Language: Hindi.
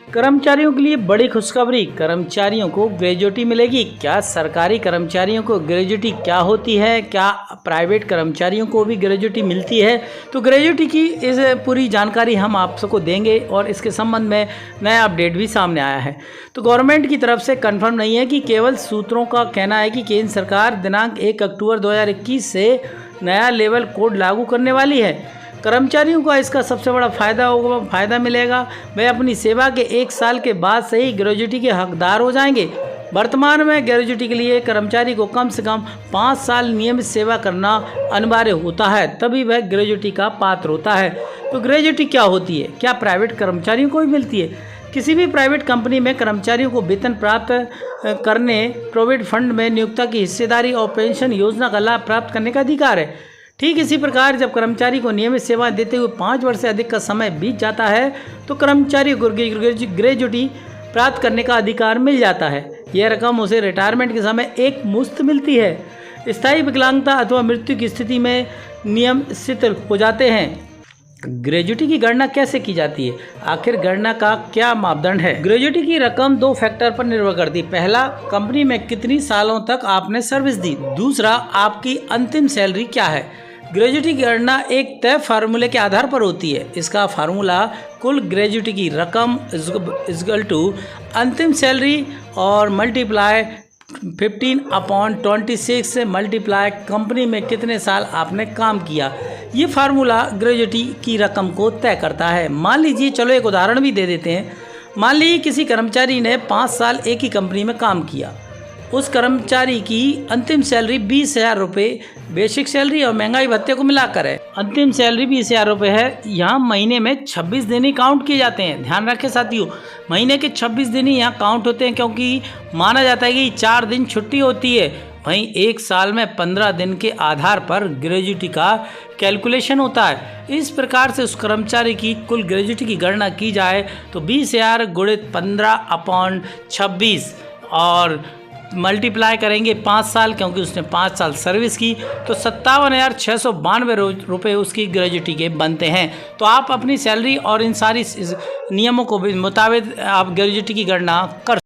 कर्मचारियों के लिए बड़ी खुशखबरी, कर्मचारियों को ग्रेजुटी मिलेगी। क्या सरकारी कर्मचारियों को ग्रेजुटी क्या होती है, क्या प्राइवेट कर्मचारियों को भी ग्रेजुटी मिलती है? तो ग्रेजुटी की इस पूरी जानकारी हम आप सबको देंगे और इसके संबंध में नया अपडेट भी सामने आया है। तो गवर्नमेंट की तरफ से कंफर्म नहीं है कि केवल सूत्रों का कहना है कि केंद्र सरकार दिनांक 1 अक्टूबर 2021 से नया लेवल कोड लागू करने वाली है। कर्मचारियों को इसका सबसे बड़ा फ़ायदा मिलेगा। वे अपनी सेवा के 1 साल के बाद से ही ग्रेजुटी के हकदार हो जाएंगे। वर्तमान में ग्रेजुटी के लिए कर्मचारी को कम से कम 5 साल नियमित सेवा करना अनिवार्य होता है, तभी वह ग्रेजुटी का पात्र होता है। तो ग्रेजुटी क्या होती है? क्या प्राइवेट कर्मचारियों को भी मिलती है? किसी भी प्राइवेट कंपनी में कर्मचारियों को वेतन प्राप्त करने, प्रोविडेंट फंड में नियोक्ता की हिस्सेदारी और पेंशन योजना का लाभ प्राप्त करने का अधिकार है। ठीक इसी प्रकार जब कर्मचारी को नियमित सेवा देते हुए 5 वर्ष से अधिक का समय बीत जाता है तो कर्मचारी को ग्रेजुटी प्राप्त करने का अधिकार मिल जाता है। यह रकम उसे रिटायरमेंट के समय एक मुश्त मिलती है। स्थायी विकलांगता अथवा मृत्यु की स्थिति में नियम शिथिल हो जाते हैं। ग्रेजुटी की गणना कैसे की जाती है? आखिर गणना का क्या मापदंड है? ग्रेजुटी की रकम 2 फैक्टर पर निर्भर करती है। पहला, कंपनी में कितनी सालों तक आपने सर्विस दी। दूसरा, आपकी अंतिम सैलरी क्या है। ग्रेजुटी की गणना एक तय फार्मूले के आधार पर होती है। इसका फार्मूला कुल ग्रेजुटी की रकम इक्वल टू अंतिम सैलरी और मल्टीप्लाई 15/26 से मल्टीप्लाई कंपनी में कितने साल आपने काम किया। ये फार्मूला ग्रेजुटी की रकम को तय करता है। मान लीजिए, चलो एक उदाहरण भी दे देते हैं। मान लीजिए किसी कर्मचारी ने 5 साल एक ही कंपनी में काम किया। उस कर्मचारी की अंतिम सैलरी 20,000 रुपये बेसिक सैलरी और महंगाई भत्ते को मिलाकर है। अंतिम सैलरी 20,000 रुपये है। यहाँ महीने में 26 दिन ही काउंट किए जाते हैं। ध्यान रखें साथियों, महीने के 26 दिन ही यहाँ काउंट होते हैं, क्योंकि माना जाता है कि 4 दिन छुट्टी होती है। वहीं 1 साल में 15 दिन के आधार पर ग्रेजुटी का कैलकुलेशन होता है। इस प्रकार से उस कर्मचारी की कुल ग्रेजुटी की गणना की जाए तो 20,000 गुणित 15/26 और मल्टीप्लाई करेंगे 5 साल, क्योंकि उसने 5 साल सर्विस की, तो 57,692 रुपये उसकी ग्रेजुटी के बनते हैं। तो आप अपनी सैलरी और इन सारी नियमों को भी मुताबिक आप ग्रेजुटी की गणना कर